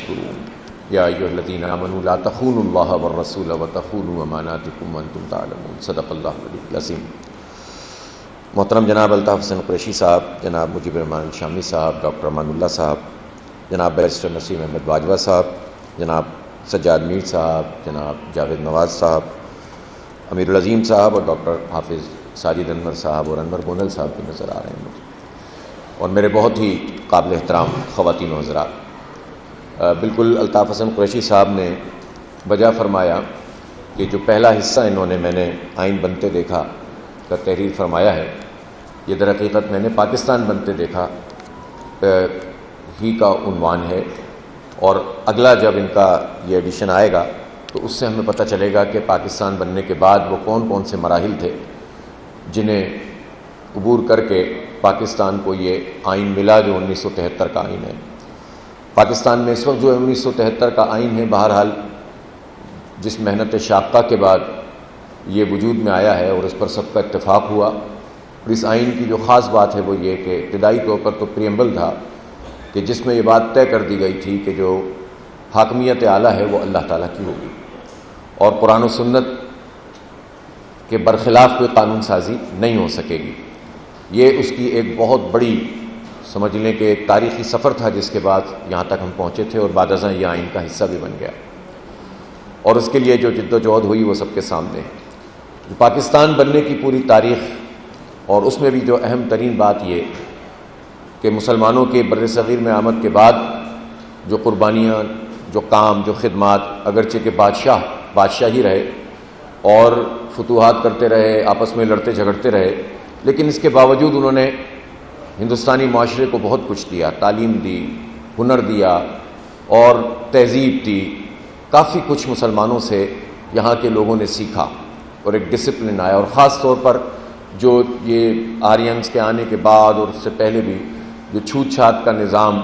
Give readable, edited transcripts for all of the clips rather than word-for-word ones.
تشكرون يا أيها الذين آمنوا لا تخونوا الله والرسول وتخونوا أماناتكم وأنتم تعلمون صدق الله العلي العظيم۔ محترم جناب الطاف حسین قریشی صاحب، جناب مجیب الرحمان شامی صاحب، ڈاکٹر امان اللہ صاحب، جناب بیرسٹر نسیم احمد باجوہ صاحب، جناب سجاد میر صاحب، جناب جاوید نواز صاحب، امیر العظیم صاحب اور ڈاکٹر حافظ ساجد انور صاحب اور انور گونل صاحب بھی نظر آ رہے ہیں مجھے، اور میرے بہت ہی قابل احترام خواتین و حضرات۔ بالکل الطاف حسین قریشی صاحب نے وجہ فرمایا کہ جو پہلا حصہ انہوں نے میں نے آئین بنتے دیکھا کا تحریر فرمایا ہے، یہ در حقیقت میں نے پاکستان بنتے دیکھا ہی کا عنوان ہے، اور اگلا جب ان کا یہ ایڈیشن آئے گا تو اس سے ہمیں پتہ چلے گا کہ پاکستان بننے کے بعد وہ کون کون سے مراحل تھے جنہیں عبور کر کے پاکستان کو یہ آئین ملا جو 1973 کا آئین ہے۔ پاکستان میں اس وقت جو 1973 کا آئین ہے، بہرحال جس محنت شاقہ کے بعد یہ وجود میں آیا ہے اور اس پر سب کا اتفاق ہوا، اور اس آئین کی جو خاص بات ہے وہ یہ کہ ابتدائی طور پر تو پریمبل تھا کہ جس میں یہ بات طے کر دی گئی تھی کہ جو حاکمیت اعلیٰ ہے وہ اللہ تعالیٰ کی ہوگی، اور قرآن و سنت کے برخلاف کوئی قانون سازی نہیں ہو سکے گی۔ یہ اس کی ایک بہت بڑی سمجھ لیں کہ ایک تاریخی سفر تھا جس کے بعد یہاں تک ہم پہنچے تھے، اور بعد ازاں یہ آئین کا حصہ بھی بن گیا، اور اس کے لیے جو جد و جہد ہوئی وہ سب کے سامنے ہے۔ پاکستان بننے کی پوری تاریخ، اور اس میں بھی جو اہم ترین بات یہ کہ مسلمانوں کے بر صغیر میں آمد کے بعد جو قربانیاں، جو کام، جو خدمات، اگرچہ کہ بادشاہ ہی رہے اور فتوحات کرتے رہے، آپس میں لڑتے جھگڑتے رہے، لیکن اس کے باوجود انہوں نے ہندوستانی معاشرے کو بہت کچھ دیا، تعلیم دی، ہنر دیا اور تہذیب دی، کافی کچھ مسلمانوں سے یہاں کے لوگوں نے سیکھا اور ایک ڈسپلن آیا، اور خاص طور پر جو یہ آرینز کے آنے کے بعد اور اس سے پہلے بھی جو چھوت چھات کا نظام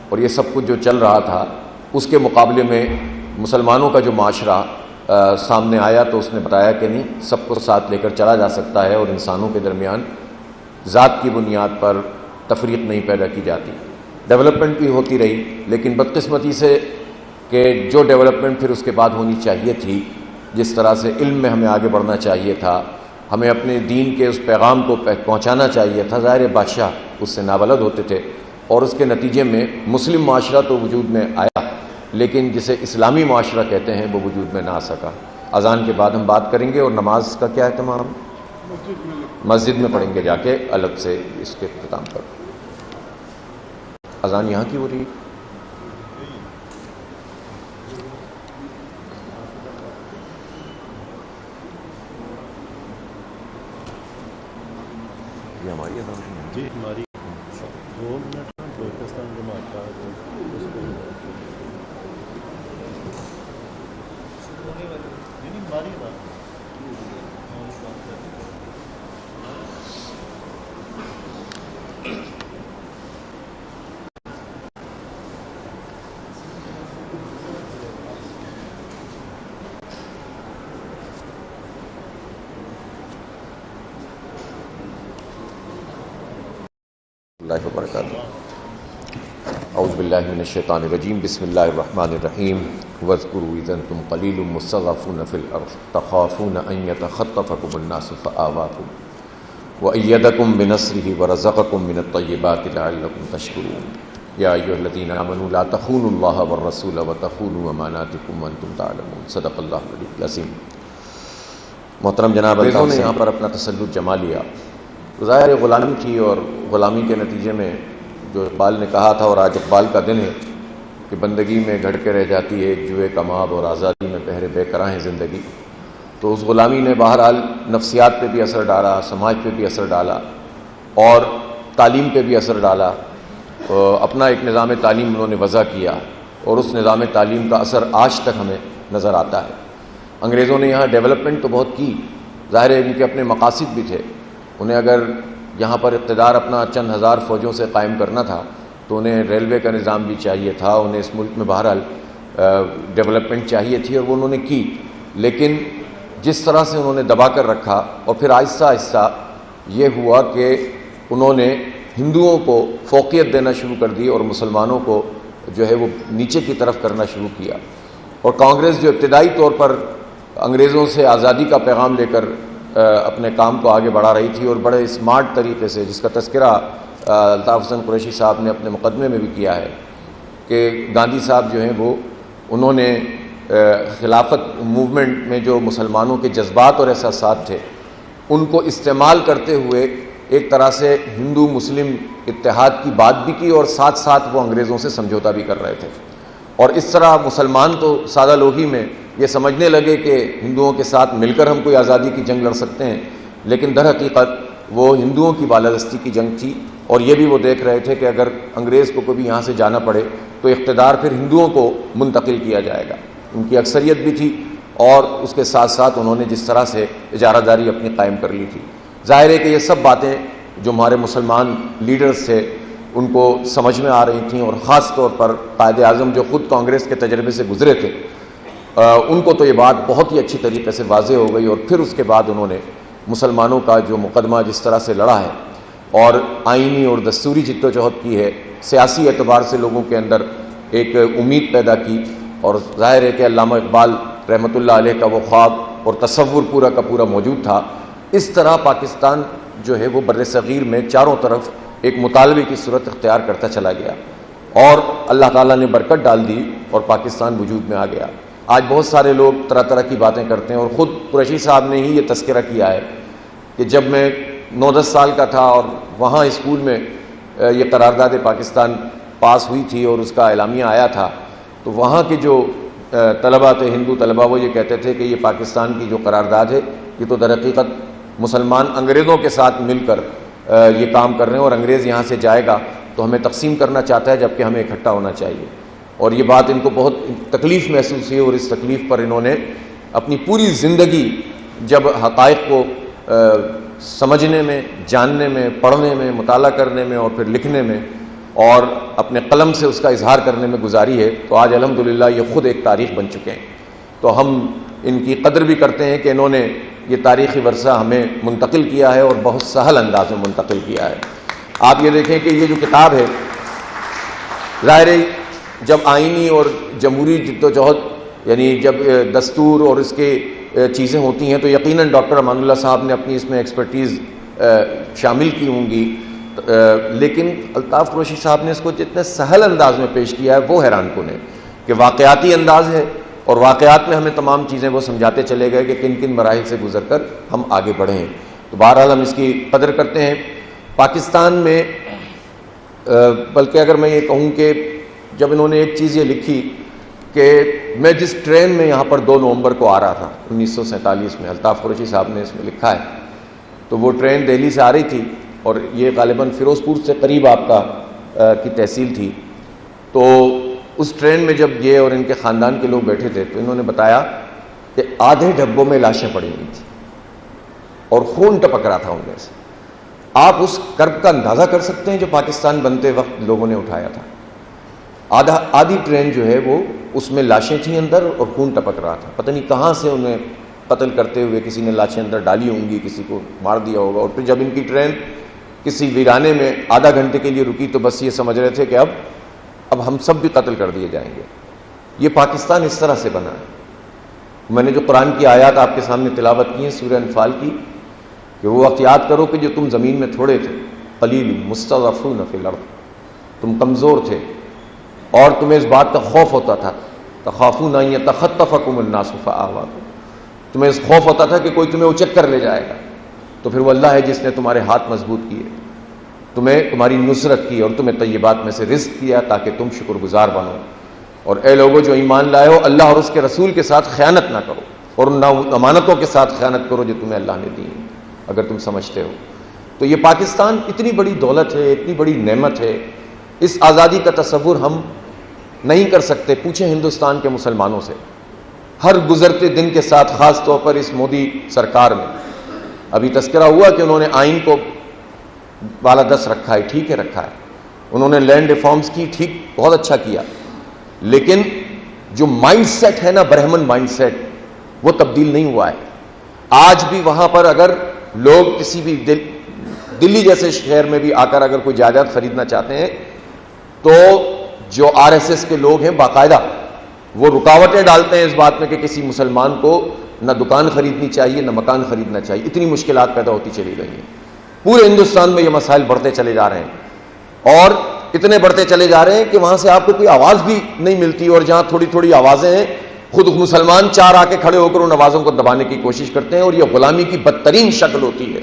اور یہ سب کچھ جو چل رہا تھا، اس کے مقابلے میں مسلمانوں کا جو معاشرہ سامنے آیا تو اس نے بتایا کہ نہیں، سب کو ساتھ لے کر چلا جا سکتا ہے، اور انسانوں کے درمیان ذات کی بنیاد پر تفریق نہیں پیدا کی جاتی۔ ڈیولپمنٹ بھی ہوتی رہی، لیکن بدقسمتی سے کہ جو ڈیولپمنٹ پھر اس کے بعد ہونی چاہیے تھی، جس طرح سے علم میں ہمیں آگے بڑھنا چاہیے تھا، ہمیں اپنے دین کے اس پیغام کو پہنچانا چاہیے تھا، ظاہر بادشاہ اس سے نابلد ہوتے تھے، اور اس کے نتیجے میں مسلم معاشرہ تو وجود میں آیا، لیکن جسے اسلامی معاشرہ کہتے ہیں وہ وجود میں نہ آ سکا۔ اذان کے بعد ہم بات کریں گے، اور نماز کا کیا اہتمام مسجد میں پڑھیں گے جا کے الگ سے اس کے اختتام پر۔ اذان یہاں کی ہو رہی ہے؟ یہ ہماری اذان جی ہماری 2 منٹ پاکستان جماعت کا اللہ وبرکاتہ۔ اعوذ باللہ من الشیطان الرجیم، بسم اللہ الرحمن الرحیم۔ واذکروا اذ انتم قلیل مستضعفون فی الارض تخافون ان یتخطفکم الناس فآواکم وأیدکم بنصرہ ورزقکم من الطیبات لعلکم تشکرون یا ایھا الذین آمنوا لا تخونوا اللہ والرسول وتخونوا اماناتکم وانتم تعلمون صدق اللہ العلی العظیم۔ محترم جناب انگریزوں نے یہاں پر اپنا تسلط جما لیا، ظاہر غلامی تھی، اور غلامی کے نتیجے میں جو اقبال نے کہا تھا، اور آج اقبال کا دن ہے کہ بندگی میں گھڑ کے رہ جاتی ہے ایک جوئے کماب، اور آزادی میں پہرے بے قرار ہے زندگی۔ تو اس غلامی نے بہرحال نفسیات پہ بھی اثر ڈالا، سماج پہ بھی اثر ڈالا، اور تعلیم پہ بھی اثر ڈالا۔ اپنا ایک نظام تعلیم انہوں نے وضع کیا، اور اس نظام تعلیم کا اثر آج تک ہمیں نظر آتا ہے۔ انگریزوں نے یہاں ڈیولپمنٹ تو بہت کی، ظاہر ہے ان کے اپنے مقاصد بھی تھے، انہیں اگر یہاں پر اقتدار اپنا چند ہزار فوجوں سے قائم کرنا تھا تو انہیں ریلوے کا نظام بھی چاہیے تھا، انہیں اس ملک میں بہرحال ڈیولپمنٹ چاہیے تھی، اور وہ انہوں نے کی، لیکن جس طرح سے انہوں نے دبا کر رکھا، اور پھر آہستہ آہستہ یہ ہوا کہ انہوں نے ہندوؤں کو فوقیت دینا شروع کر دی اور مسلمانوں کو جو ہے وہ نیچے کی طرف کرنا شروع کیا، اور کانگریس جو ابتدائی طور پر انگریزوں سے آزادی کا پیغام لے کر اپنے کام کو آگے بڑھا رہی تھی، اور بڑے اسمارٹ طریقے سے، جس کا تذکرہ الطاف حسن قریشی صاحب نے اپنے مقدمے میں بھی کیا ہے کہ گاندھی صاحب جو ہیں وہ انہوں نے خلافت موومنٹ میں جو مسلمانوں کے جذبات اور احساسات تھے ان کو استعمال کرتے ہوئے ایک طرح سے ہندو مسلم اتحاد کی بات بھی کی، اور ساتھ ساتھ وہ انگریزوں سے سمجھوتا بھی کر رہے تھے، اور اس طرح مسلمان تو سادہ لوگی میں یہ سمجھنے لگے کہ ہندوؤں کے ساتھ مل کر ہم کوئی آزادی کی جنگ لڑ سکتے ہیں، لیکن در حقیقت وہ ہندوؤں کی بالادستی کی جنگ تھی، اور یہ بھی وہ دیکھ رہے تھے کہ اگر انگریز کو کبھی یہاں سے جانا پڑے تو اقتدار پھر ہندوؤں کو منتقل کیا جائے گا۔ ان کی اکثریت بھی تھی، اور اس کے ساتھ ساتھ انہوں نے جس طرح سے اجارہ داری اپنی قائم کر لی تھی، ظاہر ہے کہ یہ سب باتیں جو ہمارے مسلمان لیڈرز تھے ان کو سمجھ میں آ رہی تھیں، اور خاص طور پر قائد اعظم جو خود کانگریس کے تجربے سے گزرے تھے ان کو تو یہ بات بہت ہی اچھی طریقے سے واضح ہو گئی، اور پھر اس کے بعد انہوں نے مسلمانوں کا جو مقدمہ جس طرح سے لڑا ہے اور آئینی اور دستوری جدوجہد کی ہے، سیاسی اعتبار سے لوگوں کے اندر ایک امید پیدا کی، اور ظاہر ہے کہ علامہ اقبال رحمۃ اللہ علیہ کا وہ خواب اور تصور پورا کا پورا موجود تھا۔ اس طرح پاکستان جو ہے وہ بر صغیر میں چاروں طرف ایک مطالبے کی صورت اختیار کرتا چلا گیا، اور اللہ تعالیٰ نے برکت ڈال دی اور پاکستان وجود میں آ گیا۔ آج بہت سارے لوگ طرح طرح کی باتیں کرتے ہیں، اور خود قریشی صاحب نے ہی یہ تذکرہ کیا ہے کہ جب میں 9-10 سال کا تھا اور وہاں اسکول میں یہ قرارداد پاکستان پاس ہوئی تھی اور اس کا اعلامیہ آیا تھا، تو وہاں کے جو طلباء تھے، ہندو طلباء، وہ یہ کہتے تھے کہ یہ پاکستان کی جو قرارداد ہے یہ تو در حقیقت مسلمان انگریزوں کے ساتھ مل کر یہ کام کر رہے ہیں، اور انگریز یہاں سے جائے گا تو ہمیں تقسیم کرنا چاہتا ہے، جبکہ ہمیں اکٹھا ہونا چاہیے۔ اور یہ بات ان کو بہت تکلیف محسوس ہوئی، اور اس تکلیف پر انہوں نے اپنی پوری زندگی جب حقائق کو سمجھنے میں، جاننے میں، پڑھنے میں، مطالعہ کرنے میں اور پھر لکھنے میں اور اپنے قلم سے اس کا اظہار کرنے میں گزاری ہے، تو آج الحمدللہ یہ خود ایک تاریخ بن چکے ہیں۔ تو ہم ان کی قدر بھی کرتے ہیں کہ انہوں نے یہ تاریخی ورثہ ہمیں منتقل کیا ہے، اور بہت سہل انداز میں منتقل کیا ہے۔ آپ یہ دیکھیں کہ یہ جو کتاب ہے، ظاہر ہے جب آئینی اور جمہوری جدوجہد یعنی جب دستور اور اس کے چیزیں ہوتی ہیں تو یقیناً ڈاکٹر امان اللہ صاحب نے اپنی اس میں ایکسپرٹیز شامل کی ہوں گی، لیکن الطاف قریشی صاحب نے اس کو جتنے سہل انداز میں پیش کیا ہے وہ حیران کن ہے کہ واقعاتی انداز ہے، اور واقعات میں ہمیں تمام چیزیں وہ سمجھاتے چلے گئے کہ کن کن مراحل سے گزر کر ہم آگے بڑھے ہیں۔ تو بہرحال ہم اس کی قدر کرتے ہیں۔ پاکستان میں بلکہ اگر میں یہ کہوں کہ جب انہوں نے ایک چیز یہ لکھی کہ میں جس ٹرین میں یہاں پر 2 نومبر کو آ رہا تھا 1947 میں، الطاف قریشی صاحب نے اس میں لکھا ہے، تو وہ ٹرین دہلی سے آ رہی تھی، اور یہ غالباً فیروز پور سے قریب آپ کا کی تحصیل تھی۔ تو اس ٹرین میں جب یہ اور ان کے خاندان کے لوگ بیٹھے تھے تو انہوں نے بتایا کہ آدھے ڈبوں میں لاشیں پڑی ہوئی تھیں اور خون ٹپک رہا تھا ان میں سے۔ آپ اس کرب کا اندازہ کر سکتے ہیں جو پاکستان بنتے وقت لوگوں نے اٹھایا تھا۔ آدھی ٹرین جو ہے وہ اس میں لاشیں تھیں اندر اور خون ٹپک رہا تھا، پتہ نہیں کہاں سے انہیں قتل کرتے ہوئے کسی نے لاشیں اندر ڈالی ہوں گی، کسی کو مار دیا ہوگا، اور پھر جب ان کی ٹرین کسی ویرانے میں آدھا گھنٹے کے لیے رکی تو بس یہ سمجھ رہے تھے کہ اب ہم سب بھی قتل کر دیے جائیں گے۔ یہ پاکستان اس طرح سے بنا ہے۔ میں نے جو قرآن کی آیات آپ کے سامنے تلاوت کی ہیں سورہ انفال کی، کہ وہ وقت یاد کرو کہ جو تم زمین میں تھوڑے تھے، قلیل مستضعفون فی الارض، تم کمزور تھے اور تمہیں اس بات کا خوف ہوتا تھا، تخافون ان یتخطفکم الناس فآواکم، تمہیں اس خوف ہوتا تھا کہ کوئی تمہیں اچک کر لے جائے گا، تو پھر وہ اللہ ہے جس نے تمہارے ہاتھ مضبوط کیے، تمہیں تمہاری نصرت کی اور تمہیں طیبات میں سے رزق کیا تاکہ تم شکر گزار بنو۔ اور اے لوگوں جو ایمان لائے ہو، اللہ اور اس کے رسول کے ساتھ خیانت نہ کرو، اور ان امانتوں کے ساتھ خیانت کرو جو تمہیں اللہ نے دی ہیں، اگر تم سمجھتے ہو۔ تو یہ پاکستان اتنی بڑی دولت ہے، اتنی بڑی نعمت ہے، اس آزادی کا تصور ہم نہیں کر سکتے۔ پوچھیں ہندوستان کے مسلمانوں سے، ہر گزرتے دن کے ساتھ، خاص طور پر اس مودی سرکار میں، ابھی تذکرہ ہوا کہ انہوں نے آئین کو بالادست رکھا ہے، ٹھیک ہے رکھا ہے، انہوں نے لینڈ ریفارمز کی، ٹھیک، بہت اچھا کیا، لیکن جو مائنڈ سیٹ ہے نا، برہمن مائنڈ سیٹ، وہ تبدیل نہیں ہوا ہے۔ آج بھی وہاں پر اگر لوگ کسی بھی دلی جیسے شہر میں بھی آ کر اگر کوئی جائیداد خریدنا چاہتے ہیں تو جو RSS کے لوگ ہیں باقاعدہ وہ رکاوٹیں ڈالتے ہیں اس بات میں کہ کسی مسلمان کو نہ دکان خریدنی چاہیے نہ مکان خریدنا چاہیے. اتنی مشکلات پیدا ہوتی چلی گئی ہیں. پورے ہندوستان میں یہ مسائل بڑھتے چلے جا رہے ہیں اور اتنے بڑھتے چلے جا رہے ہیں کہ وہاں سے آپ کو کوئی آواز بھی نہیں ملتی, اور جہاں تھوڑی تھوڑی آوازیں ہیں خود مسلمان چار آ کے کھڑے ہو کر ان آوازوں کو دبانے کی کوشش کرتے ہیں. اور یہ غلامی کی بدترین شکل ہوتی ہے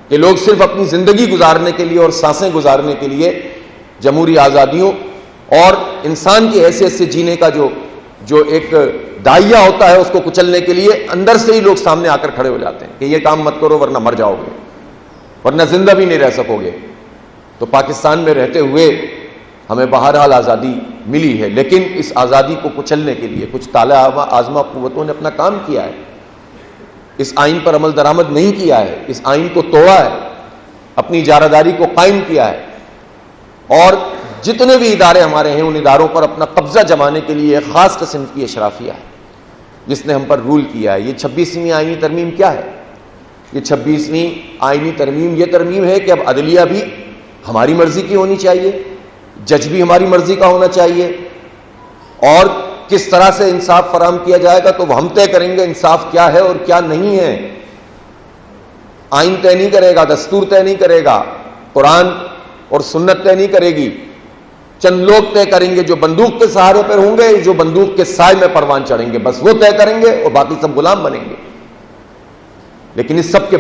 کہ لوگ صرف اپنی زندگی گزارنے کے لیے اور سانسیں گزارنے کے لیے جمہوری آزادیوں اور انسان کی حیثیت سے جینے کا جو ایک دائیا ہوتا ہے اس کو کچلنے کے لیے اندر سے ہی لوگ سامنے آ کر کھڑے ہو جاتے ہیں کہ یہ کام مت کرو ورنہ مر جاؤ گے, ورنہ زندہ بھی نہیں رہ سکو گے. تو پاکستان میں رہتے ہوئے ہمیں بہرحال آزادی ملی ہے, لیکن اس آزادی کو کچلنے کے لیے کچھ طالع آزما قوتوں نے اپنا کام کیا ہے. اس آئین پر عمل درآمد نہیں کیا ہے, اس آئین کو توڑا ہے, اپنی اجارہ داری کو قائم کیا ہے, اور جتنے بھی ادارے ہمارے ہیں ان اداروں پر اپنا قبضہ جمانے کے لیے ایک خاص قسم کی اشرافیہ ہے جس نے ہم پر رول کیا ہے. یہ 26ویں آئینی ترمیم کیا ہے؟ یہ 26ویں آئینی ترمیم یہ ترمیم ہے کہ اب عدلیہ بھی ہماری مرضی کی ہونی چاہیے, جج بھی ہماری مرضی کا ہونا چاہیے, اور کس طرح سے انصاف فراہم کیا جائے گا تو وہ ہم طے کریں گے انصاف کیا ہے اور کیا نہیں ہے. آئین طے نہیں کرے گا, دستور طے نہیں کرے گا, قرآن اور سنت طے نہیں کرے گی, چند لوگ طے کریں گے جو بندوق کے سہارے پر ہوں گے, جو بندوق کے سائے میں پروان چڑھیں گے, بس وہ طے کریں گے اور باقی سب غلام بنیں گے. لیکن اس سب کے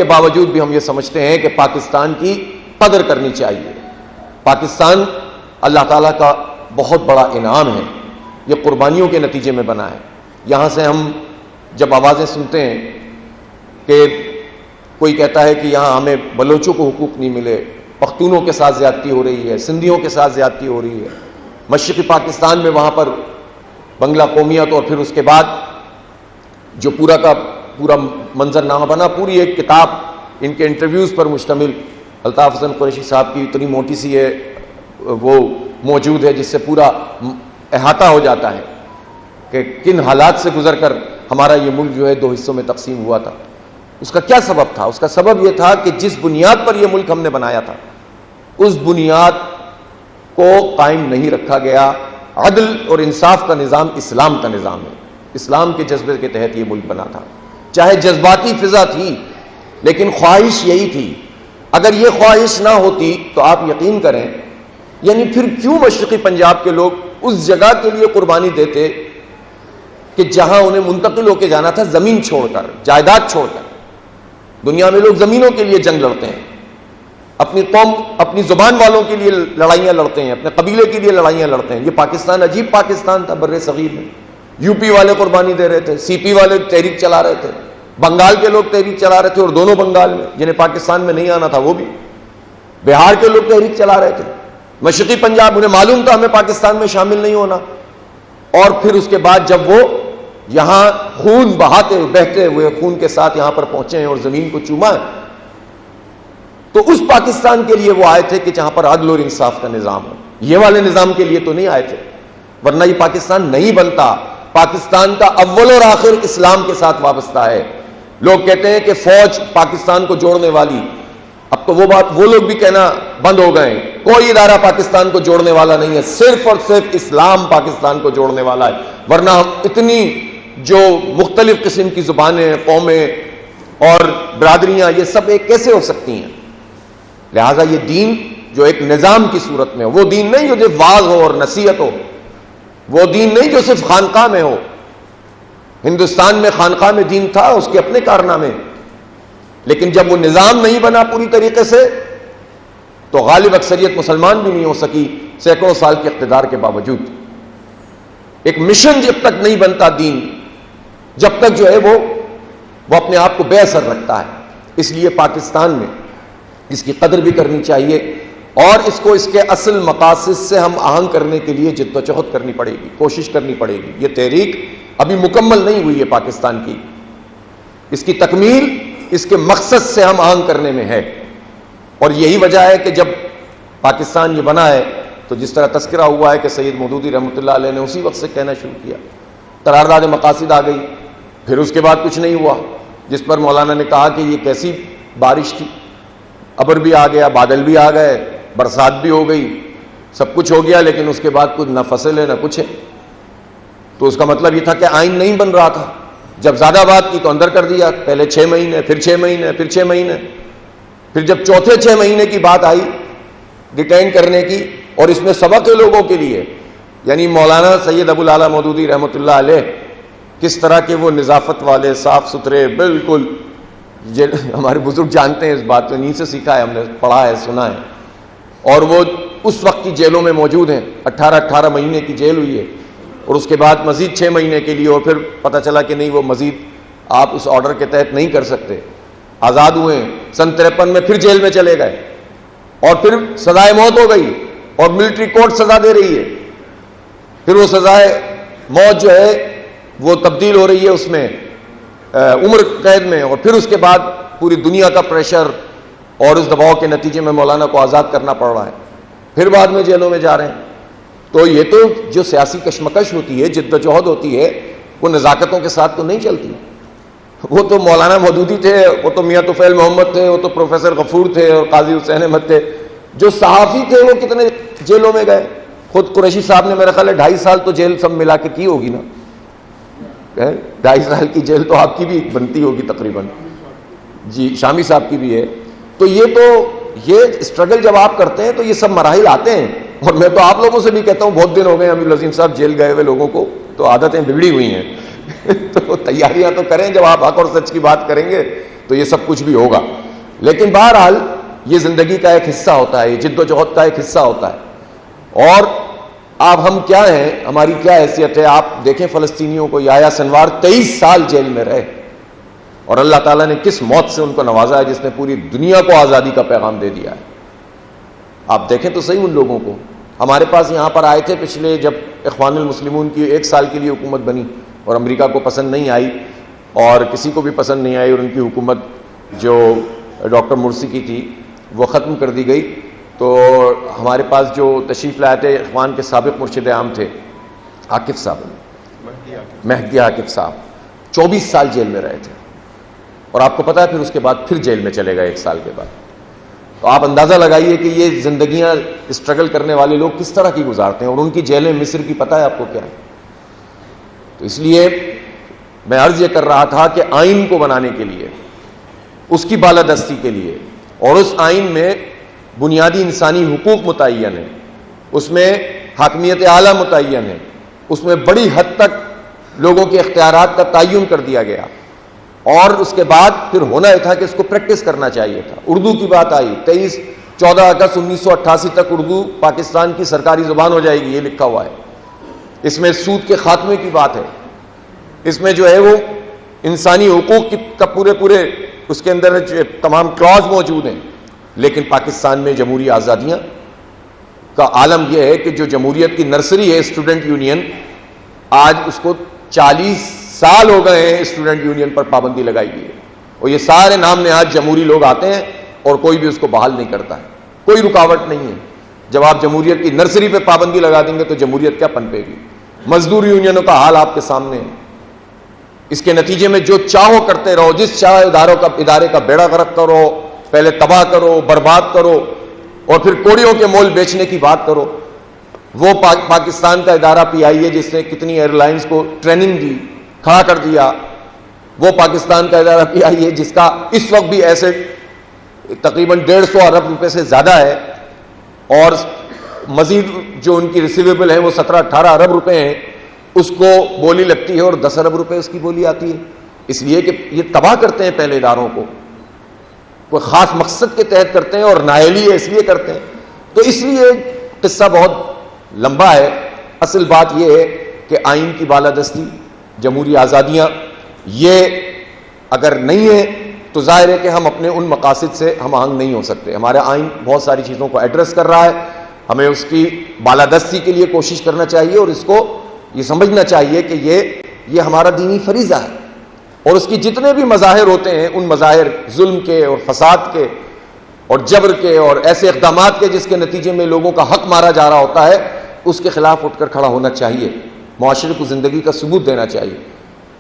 باوجود بھی ہم یہ سمجھتے ہیں کہ پاکستان کی قدر کرنی چاہیے. پاکستان اللہ تعالیٰ کا بہت بڑا انعام ہے, یہ قربانیوں کے نتیجے میں بنا ہے. یہاں سے ہم جب آوازیں سنتے ہیں کہ کوئی کہتا ہے کہ یہاں ہمیں بلوچوں کو حقوق نہیں ملے, پختونوں کے ساتھ زیادتی ہو رہی ہے, سندھیوں کے ساتھ زیادتی ہو رہی ہے, مشرقی پاکستان میں وہاں پر بنگلہ قومیت, اور پھر اس کے بعد جو پورا کا پورا منظرنامہ بنا, پوری ایک کتاب ان کے انٹرویوز پر مشتمل, الطاف حسن قریشی صاحب کی اتنی موٹی سی ہے وہ موجود ہے جس سے پورا احاطہ ہو جاتا ہے کہ کن حالات سے گزر کر ہمارا یہ ملک جو ہے 2 حصوں میں تقسیم ہوا تھا. اس کا کیا سبب تھا؟ اس کا سبب یہ تھا کہ جس بنیاد پر یہ ملک ہم نے بنایا تھا اس بنیاد کو قائم نہیں رکھا گیا. عدل اور انصاف کا نظام اسلام کا نظام ہے, اسلام کے جذبے کے تحت یہ ملک بنا تھا. چاہے جذباتی فضا تھی لیکن خواہش یہی تھی. اگر یہ خواہش نہ ہوتی تو آپ یقین کریں, یعنی پھر کیوں مشرقی پنجاب کے لوگ اس جگہ کے لیے قربانی دیتے کہ جہاں انہیں منتقل ہو کے جانا تھا, زمین چھوڑ کر, جائیداد چھوڑ کر. دنیا میں لوگ زمینوں کے لیے جنگ لڑتے ہیں, اپنی قوم اپنی زبان والوں کے لیے لڑائیاں لڑتے ہیں, اپنے قبیلے کے لیے لڑائیاں لڑتے ہیں. یہ پاکستان عجیب پاکستان تھا بر صغیر میں. UP والے قربانی دے رہے تھے, CP والے تحریک چلا رہے تھے, بنگال کے لوگ تحریک چلا رہے تھے, اور دونوں بنگال میں جنہیں پاکستان میں نہیں آنا تھا وہ بھی, بہار کے لوگ تحریک چلا رہے تھے, مشرقی پنجاب انہیں معلوم تھا ہمیں پاکستان میں شامل نہیں ہونا. اور پھر اس کے بعد جب وہ یہاں خون بہتے ہوئے خون کے ساتھ یہاں پر پہنچے ہیں اور زمین کو چوما ہے, تو اس پاکستان کے لیے وہ آئے تھے کہ جہاں پر عدل اور انصاف کا نظام ہو. یہ والے نظام کے لیے تو نہیں آئے تھے, ورنہ یہ پاکستان نہیں بنتا. پاکستان کا اول اور آخر اسلام کے ساتھ وابستہ ہے. لوگ کہتے ہیں کہ فوج پاکستان کو جوڑنے والی, اب تو وہ لوگ بھی کہنا بند ہو گئے. کوئی ادارہ پاکستان کو جوڑنے والا نہیں ہے, صرف اور صرف اسلام پاکستان کو جوڑنے والا ہے. ورنہ ہم اتنی جو مختلف قسم کی زبانیں, قومیں اور برادریاں, یہ سب ایک کیسے ہو سکتی ہیں؟ لہٰذا یہ دین جو ایک نظام کی صورت میں, وہ دین نہیں جو صرف واعظ ہو اور نصیحت ہو, وہ دین نہیں جو صرف خانقاہ میں ہو. ہندوستان میں خانقاہ میں دین تھا, اس کے اپنے کارنامے, لیکن جب وہ نظام نہیں بنا پوری طریقے سے تو غالب اکثریت مسلمان بھی نہیں ہو سکی سینکڑوں سال کے اقتدار کے باوجود. ایک مشن جب تک نہیں بنتا دین, جب تک جو ہے وہ اپنے آپ کو بے اثر رکھتا ہے. اس لیے پاکستان میں اس کی قدر بھی کرنی چاہیے, اور اس کو اس کے اصل مقاصد سے ہم آہنگ کرنے کے لیے جد و جہد کرنی پڑے گی, کوشش کرنی پڑے گی. یہ تحریک ابھی مکمل نہیں ہوئی ہے پاکستان کی, اس کی تکمیل اس کے مقصد سے ہم آہنگ کرنے میں ہے. اور یہی وجہ ہے کہ جب پاکستان یہ بنا ہے تو جس طرح تذکرہ ہوا ہے کہ سید مودودی رحمۃ اللہ علیہ نے اسی وقت سے کہنا شروع کیا, قرارداد مقاصد آ گئی, پھر اس کے بعد کچھ نہیں ہوا, جس پر مولانا نے کہا کہ یہ کیسی بارش تھی, ابر بھی آ گیا, بادل بھی آ گئے, برسات بھی ہو گئی, سب کچھ ہو گیا لیکن اس کے بعد کچھ نہ فصل ہے نہ کچھ ہے. تو اس کا مطلب یہ تھا کہ آئین نہیں بن رہا تھا. جب زیادہ بات کی تو اندر کر دیا, پہلے 6 مہینے, پھر 6 مہینے, پھر 6 مہینے. پھر جب چوتھے 6 مہینے کی بات آئی ڈیٹین کرنے کی, اور اس میں سبق ہے لوگوں کے لیے, یعنی مولانا سید ابو الاعلیٰ مودودی رحمۃ اللہ علیہ کس طرح کے وہ نظافت والے, صاف ستھرے, بالکل ہمارے بزرگ جانتے ہیں اس بات کو, انہیں سے سیکھا ہے, ہم نے پڑھا ہے, سنا ہے. اور وہ اس وقت کی جیلوں میں موجود ہیں. 18 مہینے کی جیل ہوئی ہے, اور اس کے بعد مزید 6 مہینے کے لیے, اور پھر پتہ چلا کہ نہیں وہ مزید آپ اس آرڈر کے تحت نہیں کر سکتے. آزاد ہوئے ہیں. سن 53 میں پھر جیل میں چلے گئے, اور پھر سزائے موت ہو گئی, اور ملٹری کورٹ سزا دے رہی ہے. پھر وہ سزائے موت جو ہے وہ تبدیل ہو رہی ہے اس میں عمر قید میں, اور پھر اس کے بعد پوری دنیا کا پریشر اور اس دباؤ کے نتیجے میں مولانا کو آزاد کرنا پڑ رہا ہے. پھر بعد میں جیلوں میں جا رہے ہیں. تو یہ تو جو سیاسی کشمکش ہوتی ہے, جد و جہد ہوتی ہے, وہ نزاکتوں کے ساتھ تو نہیں چلتی. وہ تو مولانا مودودی تھے, وہ تو میاں طفیل محمد تھے, وہ تو پروفیسر غفور تھے, اور قاضی حسین احمد تھے. جو صحافی تھے وہ کتنے جیلوں میں گئے. خود قریشی صاحب نے میرا خیال ہے 2.5 سال تو جیل سب ملا کے کی ہوگی نا. 2.5 سال کی جیل تو آپ کی بھی بنتی ہوگی تقریباً. جی شامی صاحب کی بھی ہے. تو یہ اسٹرگل جب آپ کرتے ہیں تو یہ سب مراحل آتے ہیں. اور میں تو آپ لوگوں سے بھی کہتا ہوں, بہت دن ہو گئے امیر العظیم صاحب جیل گئے ہوئے لوگوں کو, تو عادتیں بگڑی ہوئی ہیں. تو تیاریاں تو کریں, جب آپ حق اور سچ کی بات کریں گے تو یہ سب کچھ بھی ہوگا. لیکن بہرحال یہ زندگی کا ایک حصہ ہوتا ہے, یہ جد و جہد کا ایک حصہ ہوتا ہے. اور آپ ہم کیا ہیں, ہماری کیا حیثیت ہے. آپ دیکھیں فلسطینیوں کو, یحییٰ سنوار 23 سال جیل میں رہے, اور اللہ تعالیٰ نے کس موت سے ان کو نوازا ہے, جس نے پوری دنیا کو آزادی کا پیغام دے دیا ہے. آپ دیکھیں تو صحیح ان لوگوں کو. ہمارے پاس یہاں پر آئے تھے پچھلے, جب اخوان المسلمون کی 1 سال کے لیے حکومت بنی, اور امریکہ کو پسند نہیں آئی, اور کسی کو بھی پسند نہیں آئی, اور ان کی حکومت جو ڈاکٹر مرسی کی تھی وہ ختم کر دی گئی. تو ہمارے پاس جو تشریف لائے تھے اخوان کے سابق مرشد عام تھے عاکف صاحب, مہدی عاکف صاحب, 24 سال جیل میں رہے تھے. اور آپ کو پتا ہے پھر اس کے بعد پھر جیل میں چلے گئے 1 سال کے بعد. تو آپ اندازہ لگائیے کہ یہ زندگیاں اسٹرگل کرنے والے لوگ کس طرح کی گزارتے ہیں, اور ان کی جیلیں مصر کی پتہ ہے آپ کو کیا ہے. تو اس لیے میں عرض یہ کر رہا تھا کہ آئین کو بنانے کے لیے, اس کی بالادستی کے لیے, اور اس آئین میں بنیادی انسانی حقوق متعین ہیں, اس میں حاکمیت اعلیٰ متعین ہے, اس میں بڑی حد تک لوگوں کے اختیارات کا تعین کر دیا گیا. اور اس کے بعد پھر ہونا یہ تھا کہ اس کو پریکٹس کرنا چاہیے تھا. اردو کی بات آئی, 14 اگست 1988 تک اردو پاکستان کی سرکاری زبان ہو جائے گی, یہ لکھا ہوا ہے. اس میں سود کے خاتمے کی بات ہے, اس میں جو ہے وہ انسانی حقوق کا پورے اس کے اندر تمام کلاز موجود ہیں. لیکن پاکستان میں جمہوری آزادیاں کا عالم یہ ہے کہ جو جمہوریت کی نرسری ہے اسٹوڈنٹ یونین, آج اس کو 40 سال ہو گئے ہیں اسٹوڈنٹ یونین پر پابندی لگائی گئی ہے. اور یہ سارے نام نہاد جمہوری لوگ آتے ہیں اور کوئی بھی اس کو بحال نہیں کرتا ہے, کوئی رکاوٹ نہیں ہے. جب آپ جمہوریت کی نرسری پہ پابندی لگا دیں گے تو جمہوریت کیا پنپے گی. مزدور یونینوں کا حال آپ کے سامنے ہے. اس کے نتیجے میں جو چاہو کرتے رہو, جس چاہے ادارے کا بیڑا غرق کرو, پہلے تباہ کرو, برباد کرو, اور پھر کوڑیوں کے مول بیچنے کی بات کرو. وہ پاکستان کا ادارہ PI ہے جس نے کتنی ایئر لائنز کو ٹریننگ دی, کھڑا کر دیا. وہ پاکستان کا ادارہ PI ہے جس کا اس وقت بھی ایسٹ تقریباً 150 ارب روپے سے زیادہ ہے, اور مزید جو ان کی ریسیویبل ہیں وہ 17-18 ارب روپے ہیں. اس کو بولی لگتی ہے اور 10 ارب روپے اس کی بولی آتی ہے. اس لیے کہ یہ تباہ کرتے ہیں پہلے اداروں کو, کوئی خاص مقصد کے تحت کرتے ہیں, اور نااہلی ہے اس لیے کرتے ہیں. تو اس لیے قصہ بہت لمبا ہے. اصل بات یہ ہے کہ آئین کی بالادستی, جمہوری آزادیاں, یہ اگر نہیں ہے تو ظاہر ہے کہ ہم اپنے ان مقاصد سے ہم آہنگ نہیں ہو سکتے. ہمارا آئین بہت ساری چیزوں کو ایڈریس کر رہا ہے, ہمیں اس کی بالادستی کے لیے کوشش کرنا چاہیے, اور اس کو یہ سمجھنا چاہیے کہ یہ ہمارا دینی فریضہ ہے. اور اس کی جتنے بھی مظاہر ہوتے ہیں, ان مظاہر ظلم کے اور فساد کے اور جبر کے اور ایسے اقدامات کے جس کے نتیجے میں لوگوں کا حق مارا جا رہا ہوتا ہے, اس کے خلاف اٹھ کر کھڑا ہونا چاہیے. معاشرے کو زندگی کا ثبوت دینا چاہیے.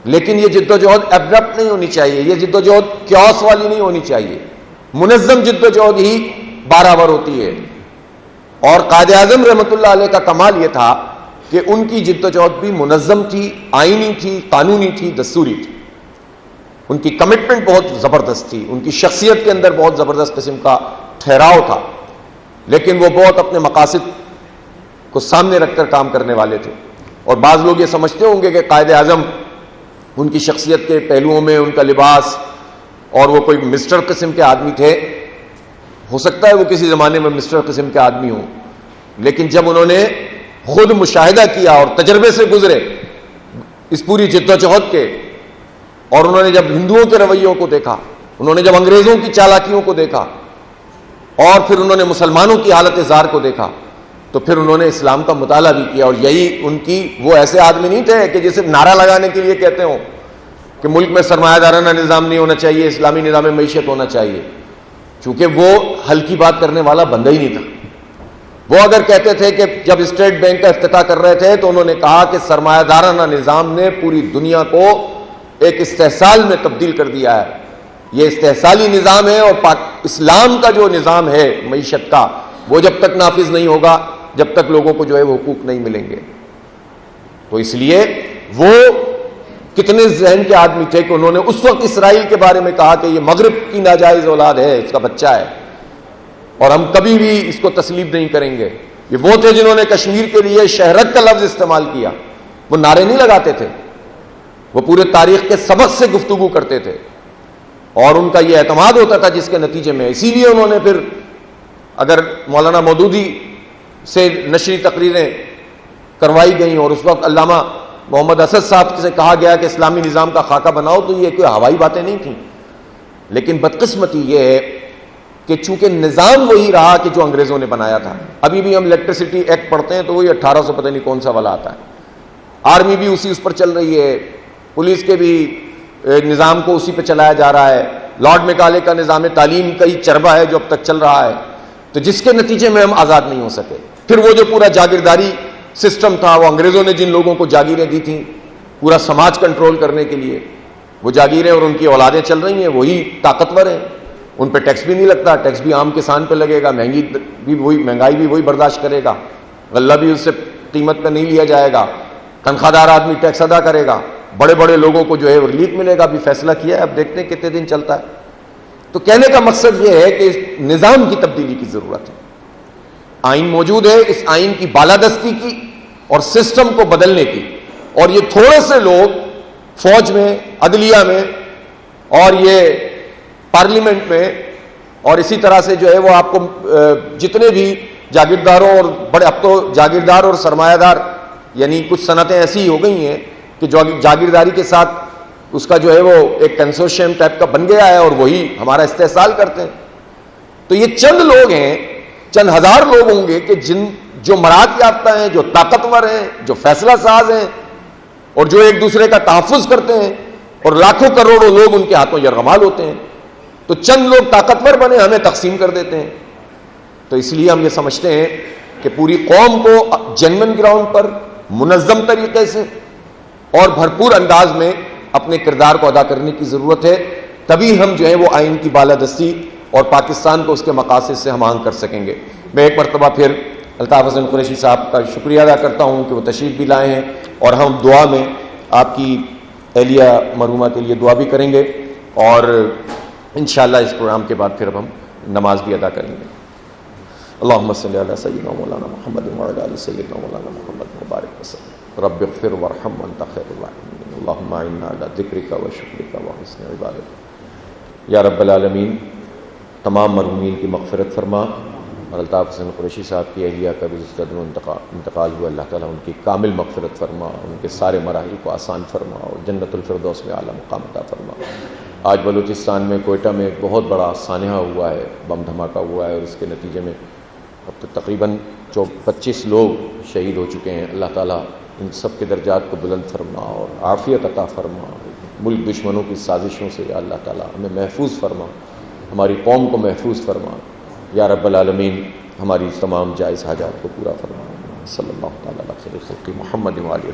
لیکن یہ جد و جہد ایبرپٹ نہیں ہونی چاہیے, یہ جد و جہد کیوس والی نہیں ہونی چاہیے. منظم جد و جہد ہی برابر ہوتی ہے. اور قائد اعظم رحمۃ اللہ علیہ کا کمال یہ تھا کہ ان کی جدوجہد بھی منظم تھی، آئینی تھی، قانونی تھی، دستوری تھی. ان کی کمٹمنٹ بہت زبردست تھی، ان کی شخصیت کے اندر بہت زبردست قسم کا ٹھہراؤ تھا، لیکن وہ بہت اپنے مقاصد کو سامنے رکھ کر کام کرنے والے تھے. اور بعض لوگ یہ سمجھتے ہوں گے کہ قائد اعظم ان کی شخصیت کے پہلوؤں میں، ان کا لباس، اور وہ کوئی مسٹر قسم کے آدمی تھے. ہو سکتا ہے وہ کسی زمانے میں مسٹر قسم کے آدمی ہوں، لیکن جب انہوں نے خود مشاہدہ کیا اور تجربے سے گزرے اس پوری جدوجہد کے، اور انہوں نے جب ہندوؤں کے رویوں کو دیکھا، انہوں نے جب انگریزوں کی چالاکیوں کو دیکھا، اور پھر انہوں نے مسلمانوں کی حالت زار کو دیکھا، تو پھر انہوں نے اسلام کا مطالعہ بھی کیا. اور یہی ان کی، وہ ایسے آدمی نہیں تھے کہ جسے نعرہ لگانے کے لیے کہتے ہوں کہ ملک میں سرمایہ دارانہ نظام نہیں ہونا چاہیے، اسلامی نظام معیشت ہونا چاہیے. چونکہ وہ ہلکی بات کرنے والا بندہ ہی نہیں تھا. وہ اگر کہتے تھے کہ جب اسٹیٹ بینک کا افتتاح کر رہے تھے تو انہوں نے کہا کہ سرمایہ دارانہ نظام نے پوری دنیا کو ایک استحصال میں تبدیل کر دیا ہے. یہ استحصالی نظام ہے، اور اسلام کا جو نظام ہے معیشت کا، وہ جب تک نافذ نہیں ہوگا، جب تک لوگوں کو جو ہے وہ حقوق نہیں ملیں گے. تو اس لیے وہ کتنے ذہن کے آدمی تھے کہ انہوں نے اس وقت اسرائیل کے بارے میں کہا کہ یہ مغرب کی ناجائز اولاد ہے، اس کا بچہ ہے، اور ہم کبھی بھی اس کو تسلیم نہیں کریں گے. یہ وہ تھے جنہوں نے کشمیر کے لیے شہرت کا لفظ استعمال کیا. وہ نعرے نہیں لگاتے تھے، وہ پورے تاریخ کے سبق سے گفتگو کرتے تھے، اور ان کا یہ اعتماد ہوتا تھا، جس کے نتیجے میں اسی لیے انہوں نے پھر، اگر مولانا مودودی سے نشری تقریریں کروائی گئیں اور اس وقت علامہ محمد اسد صاحب سے کہا گیا کہ اسلامی نظام کا خاکہ بناؤ، تو یہ کوئی ہوائی باتیں نہیں تھیں. لیکن بدقسمتی یہ ہے کہ چونکہ نظام وہی رہا کہ جو انگریزوں نے بنایا تھا. ابھی بھی ہم الیکٹریسٹی ایکٹ پڑھتے ہیں تو وہی 1800 پتہ نہیں کون سا والا آتا ہے. آرمی بھی اسی اس پر چل رہی ہے، پولیس کے بھی نظام کو اسی پہ چلایا جا رہا ہے. لارڈ میکالے کا نظام تعلیم کا ہی چربہ ہے جو اب تک چل رہا ہے. تو جس کے نتیجے میں ہم آزاد نہیں ہو سکے. پھر وہ جو پورا جاگیرداری سسٹم تھا، وہ انگریزوں نے جن لوگوں کو جاگیریں دی تھیں پورا سماج کنٹرول کرنے کے لیے، وہ جاگیریں اور ان کی اولادیں چل رہی ہیں، وہی طاقتور ہیں. ان پہ ٹیکس بھی نہیں لگتا، ٹیکس بھی عام کسان پہ لگے گا، مہنگائی بھی وہی برداشت کرے گا، غلہ بھی اس سے قیمت پہ نہیں لیا جائے گا، تنخواہ دار آدمی ٹیکس ادا کرے گا، بڑے بڑے لوگوں کو جو ہے ریلیف ملے گا. بھی فیصلہ کیا ہے، اب دیکھتے ہیں کتنے دن چلتا ہے. تو کہنے کا مقصد یہ ہے کہ اس نظام کی تبدیلی کی ضرورت ہے. آئین موجود ہے، اس آئین کی بالادستی کی اور سسٹم کو بدلنے کی. اور یہ تھوڑے سے لوگ فوج میں، عدلیہ میں، اور یہ پارلیمنٹ میں، اور اسی طرح سے جو ہے وہ آپ کو جتنے بھی جاگیرداروں اور بڑے، اب تو جاگیردار اور سرمایہ دار یعنی کچھ صنعتیں ایسی ہو گئی ہیں کہ جو جاگیرداری کے ساتھ اس کا جو ہے وہ ایک کنسورشیم ٹائپ کا بن گیا ہے، اور وہی ہمارا استحصال کرتے ہیں. تو یہ چند لوگ ہیں، چند ہزار لوگ ہوں گے کہ جو مراعات یافتہ ہیں، جو طاقتور ہیں، جو فیصلہ ساز ہیں، اور جو ایک دوسرے کا تحفظ کرتے ہیں، اور لاکھوں کروڑوں لوگ ان کے ہاتھوں یرغمال ہوتے ہیں. تو چند لوگ طاقتور بنے، ہمیں تقسیم کر دیتے ہیں. تو اس لیے ہم یہ سمجھتے ہیں کہ پوری قوم کو جینوئن گراؤنڈ پر منظم طریقے سے اور بھرپور انداز میں اپنے کردار کو ادا کرنے کی ضرورت ہے. تبھی ہم جو ہے وہ آئین کی بالادستی اور پاکستان کو اس کے مقاصد سے ہم آہنگ کر سکیں گے. میں ایک مرتبہ پھر الطاف حسن قریشی صاحب کا شکریہ ادا کرتا ہوں کہ وہ تشریف بھی لائے ہیں، اور ہم دعا میں آپ کی اہلیہ مرحومہ کے لیے دعا بھی کریں گے، اور انشاءاللہ اس پروگرام کے بعد پھر اب ہم نماز بھی ادا کریں گے. اللہم صلی علی سیدنا مولانا محمد وعلی آل سیدنا مولانا محمد مبارک وسلم. رب اغفر وارحم وانت خیر الراحمین. اللہم اعنا علی ذکرک و شکرک و حسن عبادتک. یا رب العالمین، تمام مرحومین کی مغفرت فرما، اور الطاف حسن قریشی صاحب کی اہلیہ کا بھی جدوں انتقال ہوا، اللہ تعالیٰ ان کی کامل مغفرت فرما، ان کے سارے مراحل کو آسان فرما، اور جنت الفردوس میں اعلیٰ مقام عطا فرما. آج بلوچستان میں کوئٹہ میں ایک بہت بڑا سانحہ ہوا ہے، بم دھماکہ ہوا ہے، اور اس کے نتیجے میں اب تک تقریباً 25 لوگ شہید ہو چکے ہیں. اللہ تعالیٰ ان سب کے درجات کو بلند فرما اور عافیت عطا فرما. ملک دشمنوں کی سازشوں سے یا اللہ تعالیٰ ہمیں محفوظ فرما، ہماری قوم کو محفوظ فرما. یا رب العالمین، ہماری تمام جائز حاجات کو پورا فرما. صلی اللہ تعالیٰ علیہ وسلم محمد وعلیہ